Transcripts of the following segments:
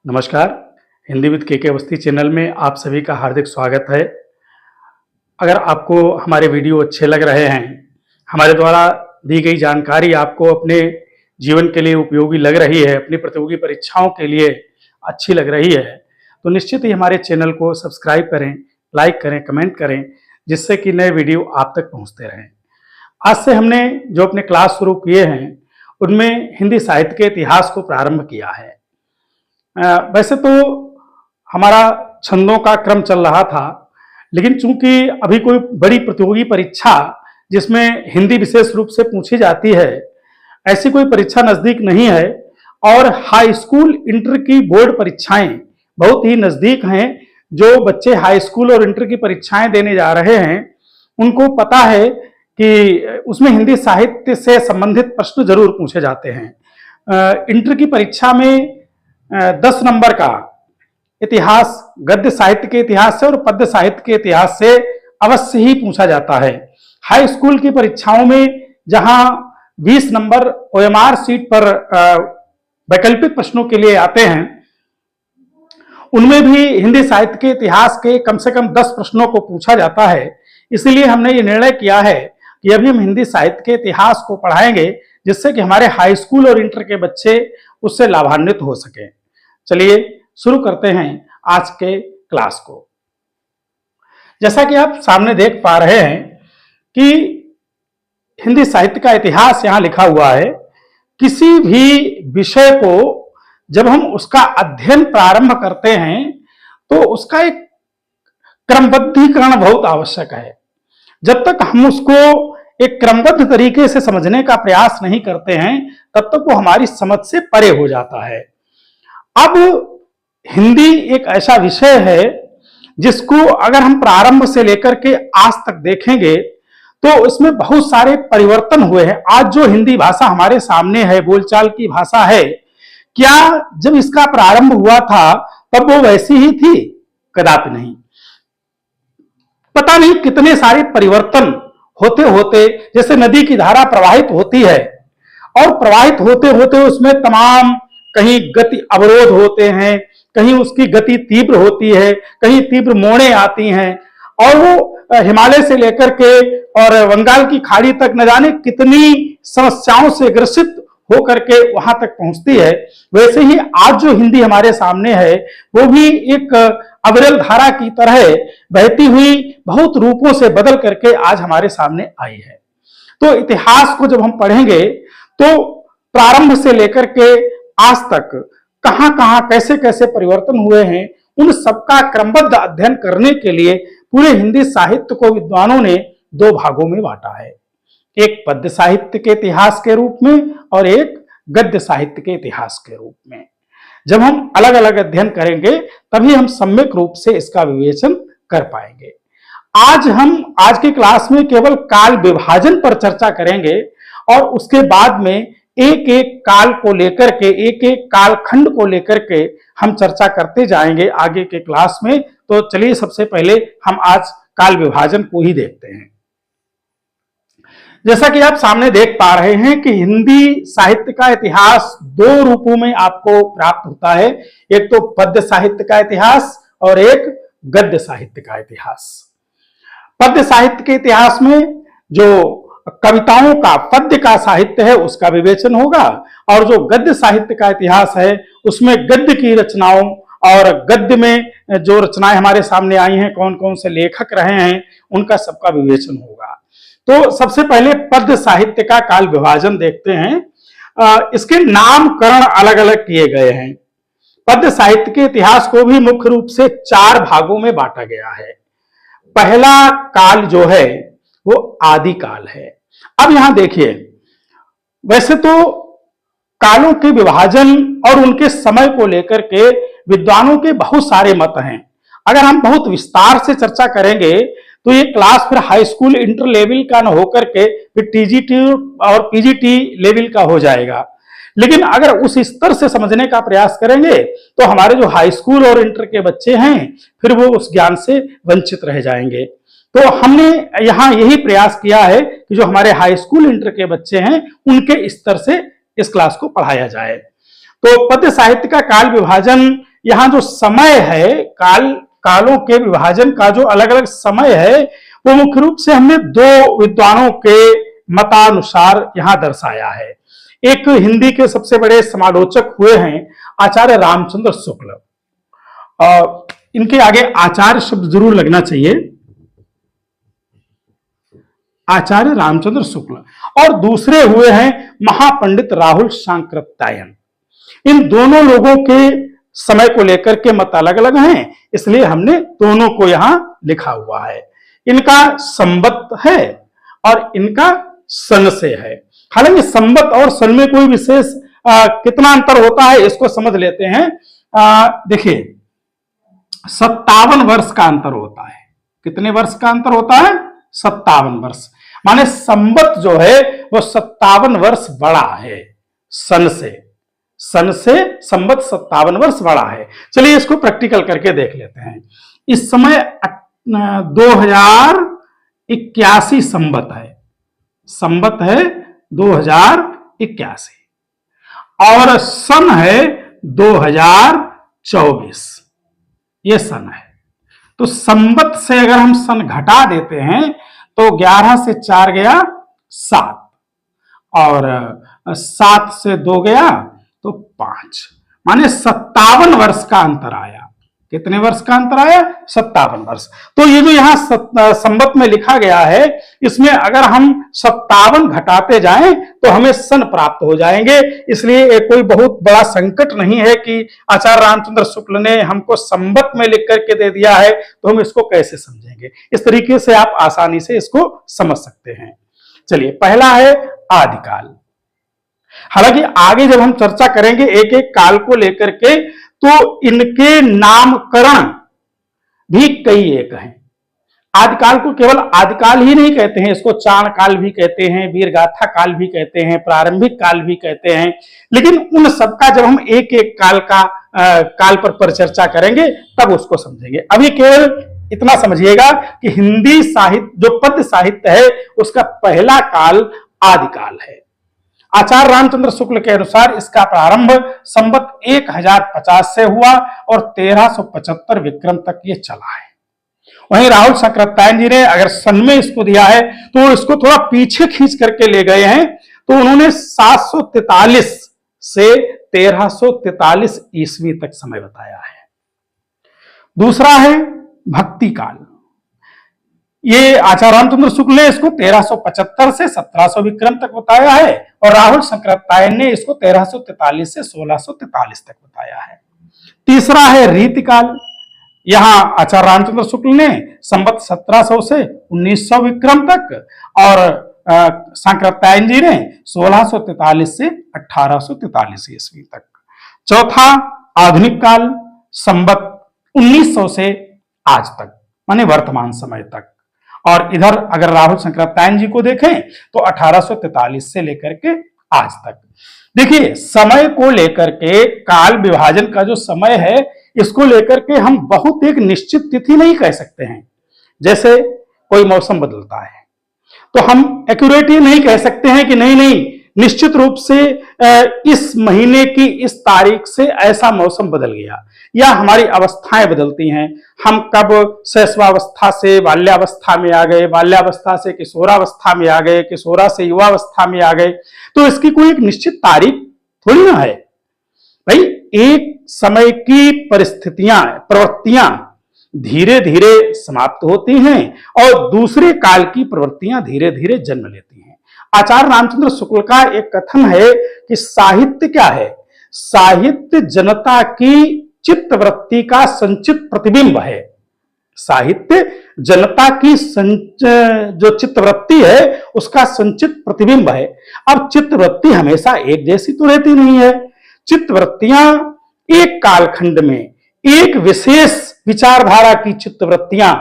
नमस्कार। हिंदी विद के अवस्थी चैनल में आप सभी का हार्दिक स्वागत है। अगर आपको हमारे वीडियो अच्छे लग रहे हैं, हमारे द्वारा दी गई जानकारी आपको अपने जीवन के लिए उपयोगी लग रही है, अपनी प्रतियोगी परीक्षाओं के लिए अच्छी लग रही है, तो निश्चित ही हमारे चैनल को सब्सक्राइब करें, लाइक करें, कमेंट करें, जिससे कि नए वीडियो आप तक पहुंचते रहें। आज से हमने जो अपने क्लास शुरू किए हैं, उनमें हिंदी साहित्य के इतिहास को प्रारंभ किया है। वैसे तो हमारा छंदों का क्रम चल रहा था, लेकिन चूंकि अभी कोई बड़ी प्रतियोगी परीक्षा जिसमें हिंदी विशेष रूप से पूछी जाती है, ऐसी कोई परीक्षा नजदीक नहीं है और हाई स्कूल इंटर की बोर्ड परीक्षाएं बहुत ही नजदीक हैं। जो बच्चे हाई स्कूल और इंटर की परीक्षाएं देने जा रहे हैं, उनको पता है कि उसमें हिंदी साहित्य से संबंधित प्रश्न जरूर पूछे जाते हैं। इंटर की परीक्षा में 10 नंबर का इतिहास गद्य साहित्य के इतिहास से और पद्य साहित्य के इतिहास से अवश्य ही पूछा जाता है। हाई स्कूल की परीक्षाओं में जहां 20 नंबर ओएमआर सीट पर वैकल्पिक प्रश्नों के लिए आते हैं, उनमें भी हिंदी साहित्य के इतिहास के कम से कम 10 प्रश्नों को पूछा जाता है। इसलिए हमने ये निर्णय किया है कि अभी हम हिंदी साहित्य के इतिहास को पढ़ाएंगे, जिससे कि हमारे हाई स्कूल और इंटर के बच्चे उससे लाभान्वित हो सके। चलिए शुरू करते हैं आज के क्लास को। जैसा कि आप सामने देख पा रहे हैं कि हिंदी साहित्य का इतिहास यहां लिखा हुआ है। किसी भी विषय को जब हम उसका अध्ययन प्रारंभ करते हैं तो उसका एक क्रमबद्धीकरण बहुत आवश्यक है। जब तक हम उसको एक क्रमबद्ध तरीके से समझने का प्रयास नहीं करते हैं, तब तक वो हमारी समझ से परे हो जाता है। अब हिंदी एक ऐसा विषय है जिसको अगर हम प्रारंभ से लेकर के आज तक देखेंगे तो उसमें बहुत सारे परिवर्तन हुए हैं। आज जो हिंदी भाषा हमारे सामने है, बोलचाल की भाषा है, क्या जब इसका प्रारंभ हुआ था तब वो वैसी ही थी? कदापि नहीं। पता नहीं कितने सारे परिवर्तन होते होते, जैसे नदी की धारा प्रवाहित होती है और प्रवाहित होते होते उसमें तमाम कहीं गति अवरोध होते हैं, कहीं उसकी गति तीव्र होती है, कहीं तीव्र मोड़ें आती हैं और वो हिमालय से लेकर के और बंगाल की खाड़ी तक न जाने कितनी समस्याओं से ग्रसित होकर के वहां तक पहुंचती है। वैसे ही आज जो हिंदी हमारे सामने है वो भी एक अविरल धारा की तरह बहती हुई बहुत रूपों से बदल करके आज हमारे सामने आई है। तो इतिहास को जब हम पढ़ेंगे तो प्रारंभ से लेकर के आज तक कहां कहां कैसे कैसे परिवर्तन हुए हैं, उन सबका क्रमबद्ध अध्ययन करने के लिए पूरे हिंदी साहित्य को विद्वानों ने 2 भागों में बांटा है। एक पद्य साहित्य के इतिहास के रूप में और एक गद्य साहित्य के इतिहास के रूप में। जब हम अलग अलग अध्ययन करेंगे तभी हम सम्यक रूप से इसका विवेचन कर पाएंगे। आज की क्लास में केवल काल विभाजन पर चर्चा करेंगे और उसके बाद में एक एक काल को लेकर के, एक एक कालखंड को लेकर के हम चर्चा करते जाएंगे आगे के क्लास में। तो चलिए सबसे पहले हम आज काल विभाजन को ही देखते हैं। जैसा कि आप सामने देख पा रहे हैं कि हिंदी साहित्य का इतिहास 2 रूपों में आपको प्राप्त होता है। एक तो पद्य साहित्य का इतिहास और एक गद्य साहित्य का इतिहास। पद्य साहित्य के इतिहास में जो कविताओं का, पद्य का साहित्य है उसका विवेचन होगा और जो गद्य साहित्य का इतिहास है उसमें गद्य की रचनाओं और गद्य में जो रचनाएं हमारे सामने आई हैं, कौन कौन से लेखक रहे हैं, उनका सबका विवेचन होगा। तो सबसे पहले पद्य साहित्य का काल विभाजन देखते हैं। इसके नामकरण अलग अलग किए गए हैं। पद्य साहित्य के इतिहास को भी मुख्य रूप से 4 भागों में बांटा गया है। पहला काल जो है वो आदि काल है। अब यहां देखिए, वैसे तो कालों के विभाजन और उनके समय को लेकर के विद्वानों के बहुत सारे मत हैं। अगर हम बहुत विस्तार से चर्चा करेंगे तो ये क्लास फिर हाई स्कूल इंटर लेवल का न होकर के फिर टीजीटी और पीजीटी लेवल का हो जाएगा। लेकिन अगर उस स्तर से समझने का प्रयास करेंगे तो हमारे जो हाई स्कूल और इंटर के बच्चे हैं फिर वो उस ज्ञान से वंचित रह जाएंगे। तो हमने यहां यही प्रयास किया है कि जो हमारे हाई स्कूल इंटर के बच्चे हैं उनके स्तर से इस क्लास को पढ़ाया जाए। तो पद्य साहित्य का काल विभाजन यहाँ जो समय है, कालों के विभाजन का जो अलग अलग समय है, वो मुख्य रूप से हमने दो विद्वानों के मतानुसार यहाँ दर्शाया है। एक हिंदी के सबसे बड़े समालोचक हुए हैं आचार्य रामचंद्र शुक्ल, इनके आगे आचार्य शब्द जरूर लगना चाहिए, आचार्य रामचंद्र शुक्ल। और दूसरे हुए हैं महापंडित राहुल सांकृत्यायन। इन दोनों लोगों के समय को लेकर के मत अलग अलग हैं, इसलिए हमने दोनों को यहां लिखा हुआ है। इनका संवत है और इनका सन से है। हालांकि संवत और सन में कोई विशेष कितना अंतर होता है इसको समझ लेते हैं। देखिए 57 वर्ष का अंतर होता है। कितने वर्ष का अंतर होता है? 57 वर्ष। माने संवत जो है वो 57 वर्ष बड़ा है सन से संवत 57 वर्ष बड़ा है। चलिए इसको प्रैक्टिकल करके देख लेते हैं। इस समय 2081 संवत है 2081 और सन है 2024, ये सन है। तो संवत से अगर हम सन घटा देते हैं तो 11 से 4 गया 7 और 7 से 2 गया तो 5, माने 57 वर्ष का अंतर आया। कितने वर्ष का अंतर आया? 57 वर्ष। तो ये जो यहाँ संवत में लिखा गया है, इसमें अगर हम 57 घटाते जाएं तो हमें सन प्राप्त हो जाएंगे। इसलिए ये कोई बहुत बड़ा संकट नहीं है कि आचार्य रामचंद्र शुक्ल ने हमको संवत में लिख करके दे दिया है तो हम इसको कैसे समझेंगे। इस तरीके से आप आसानी से इसको समझ सकते हैं। चलिए, पहला है आदिकाल। हालांकि आगे जब हम चर्चा करेंगे एक एक काल को लेकर के, तो इनके नामकरण भी कई एक हैं। आदिकाल को केवल आदिकाल ही नहीं कहते हैं, इसको चाण काल भी कहते हैं, वीरगाथा काल भी कहते हैं, प्रारंभिक काल भी कहते हैं। लेकिन उन सबका जब हम एक एक काल पर परिचर्चा करेंगे तब उसको समझेंगे। अभी केवल इतना समझिएगा कि हिंदी साहित्य जो पद्य साहित्य है उसका पहला काल आदिकाल है। आचार्य रामचंद्र शुक्ल के अनुसार इसका प्रारंभ संवत 1050 से हुआ और 1375 विक्रम तक ये चला है। वहीं राहुल सांकृत्यायन जी ने अगर सन में इसको दिया है तो इसको थोड़ा पीछे खींच करके ले गए हैं, तो उन्होंने 743 से 1343 ईस्वी तक समय बताया है। दूसरा है भक्ति काल। ये आचार्य रामचंद्र शुक्ल ने इसको 1375 से 1700 विक्रम तक बताया है और राहुल सांकृत्यायन ने इसको 1343 से 1643 तक बताया है। तीसरा है रीतिकाल। यहां आचार्य रामचंद्र शुक्ल ने संवत 1700 से 1900 विक्रम तक और सांकृत्यायन जी ने 1643 से 1843 ईस्वी तक। चौथा आधुनिक काल, संवत 1900 से आज तक, माने वर्तमान समय तक। और इधर अगर राहुल सांकृत्यायन जी को देखें तो 1843 से लेकर के आज तक। देखिए, समय को लेकर के काल विभाजन का जो समय है इसको लेकर के हम बहुत एक निश्चित तिथि नहीं कह सकते हैं। जैसे कोई मौसम बदलता है तो हम एक्यूरेट ये नहीं कह सकते हैं कि नहीं निश्चित रूप से इस महीने की इस तारीख से ऐसा मौसम बदल गया, या हमारी अवस्थाएं बदलती हैं। हम कब शैशवावस्था से बाल्यावस्था में आ गए, बाल्यावस्था से किशोरावस्था में आ गए, किशोरा से युवावस्था में आ गए, तो इसकी कोई एक निश्चित तारीख थोड़ी ना है भाई। एक समय की प्रवृत्तियां धीरे धीरे समाप्त होती हैं और दूसरे काल की प्रवृत्तियां धीरे धीरे जन्म लेती हैं। आचार्य रामचंद्र शुक्ल का एक कथन है कि साहित्य क्या है? साहित्य जनता की चित्तवृत्ति का संचित प्रतिबिंब है। साहित्य जनता की जो चित्तवृत्ति है उसका संचित प्रतिबिंब है। अब चित्तवृत्ति हमेशा एक जैसी तो रहती नहीं है। चित्तवृत्तियां एक कालखंड में एक विशेष विचारधारा की चित्तवृत्तियां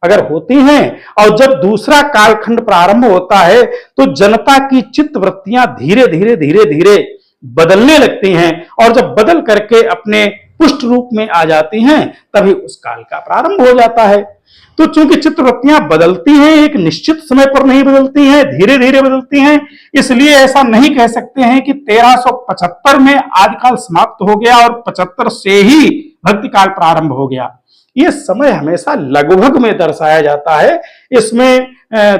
अगर होती हैं और जब दूसरा कालखंड प्रारंभ होता है तो जनता की चित्तवृत्तियां धीरे धीरे बदलने लगती हैं और जब बदल करके अपने पुष्ट रूप में आ जाती हैं तभी उस काल का प्रारंभ हो जाता है। तो चूंकि चित्तवृत्तियां बदलती हैं, एक निश्चित समय पर नहीं बदलती हैं, धीरे धीरे बदलती हैं, इसलिए ऐसा नहीं कह सकते हैं कि 1375 में आदिकाल समाप्त हो गया और 75 से ही भक्ति काल प्रारंभ हो गया। ये समय हमेशा लगभग में दर्शाया जाता है, इसमें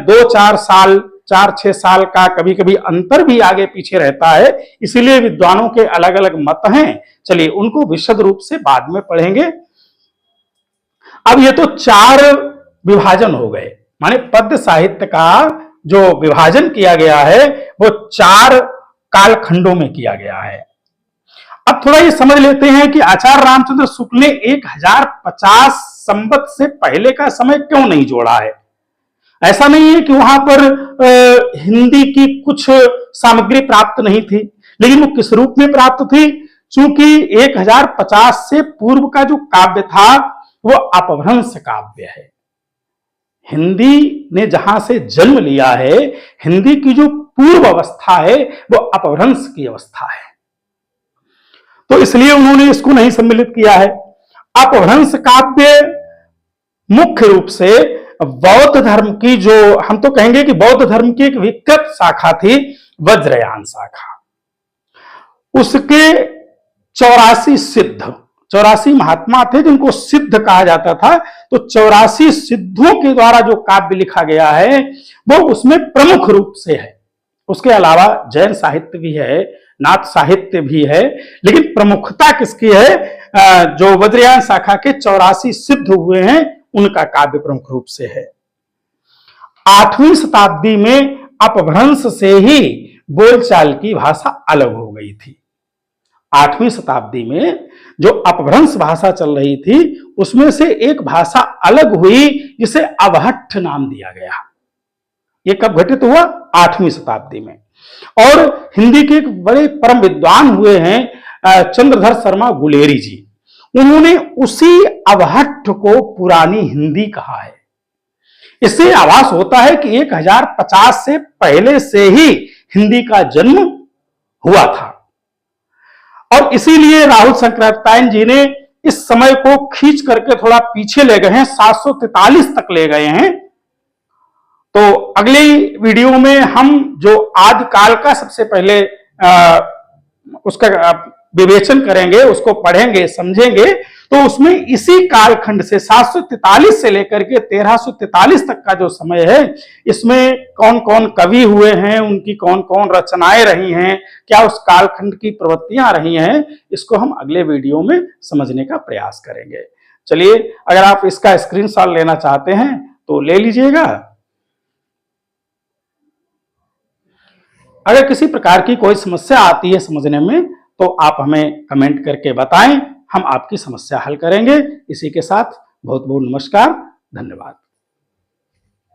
2-4 साल 4-6 साल का कभी कभी अंतर भी आगे पीछे रहता है, इसीलिए विद्वानों के अलग अलग मत हैं। चलिए उनको विशद रूप से बाद में पढ़ेंगे। अब ये तो 4 विभाजन हो गए, माने पद्य साहित्य का जो विभाजन किया गया है वो 4 कालखंडों में किया गया है। अब थोड़ा ये समझ लेते हैं कि आचार्य रामचंद्र शुक्ल ने 1050 संवत से पहले का समय क्यों नहीं जोड़ा है। ऐसा नहीं है कि वहां पर हिंदी की कुछ सामग्री प्राप्त नहीं थी, लेकिन वो किस रूप में प्राप्त थी? चूंकि 1050 से पूर्व का जो काव्य था वो अपभ्रंश काव्य है। हिंदी ने जहां से जन्म लिया है, हिंदी की जो पूर्व अवस्था है वो अपभ्रंश की अवस्था है, तो इसलिए उन्होंने इसको नहीं सम्मिलित किया है। अपभ्रंश काव्य मुख्य रूप से बौद्ध धर्म की, जो हम तो कहेंगे कि बौद्ध धर्म की एक विकृत शाखा थी, वज्रयान शाखा, उसके 84 सिद्ध, 84 महात्मा थे जिनको सिद्ध कहा जाता था। तो 84 सिद्धों के द्वारा जो काव्य लिखा गया है वो उसमें प्रमुख रूप से है। उसके अलावा जैन साहित्य भी है, नाथ साहित्य भी है, लेकिन प्रमुखता किसकी है? जो वज्रयान शाखा के 84 सिद्ध हुए हैं उनका काव्य प्रमुख रूप से है। 8वीं शताब्दी में अपभ्रंश से ही बोलचाल की भाषा अलग हो गई थी। 8वीं शताब्दी में जो अपभ्रंश भाषा चल रही थी उसमें से एक भाषा अलग हुई जिसे अवहट्ठ नाम दिया गया। ये कब घटित हुआ? 8वीं शताब्दी में। और हिंदी के एक बड़े परम विद्वान हुए हैं चंद्रधर शर्मा गुलेरी जी, उन्होंने उसी अवहट्ठ को पुरानी हिंदी कहा है। इससे आभास होता है कि 1050 से पहले से ही हिंदी का जन्म हुआ था, और इसीलिए राहुल शंकराचार्य जी ने इस समय को खींच करके थोड़ा पीछे ले गए हैं, 743 तक ले गए हैं। तो अगली वीडियो में हम जो आदि काल का सबसे पहले उसका विवेचन करेंगे, उसको पढ़ेंगे, समझेंगे, तो उसमें इसी कालखंड से 743 से लेकर के 1343 तक का जो समय है, इसमें कौन कौन कवि हुए हैं, उनकी कौन कौन रचनाएं रही हैं, क्या उस कालखंड की प्रवृत्तियां रही हैं, इसको हम अगले वीडियो में समझने का प्रयास करेंगे। चलिए, अगर आप इसका स्क्रीनशॉट लेना चाहते हैं तो ले लीजिएगा। अगर किसी प्रकार की कोई समस्या आती है समझने में तो आप हमें कमेंट करके बताएं, हम आपकी समस्या हल करेंगे। इसी के साथ बहुत बहुत नमस्कार, धन्यवाद।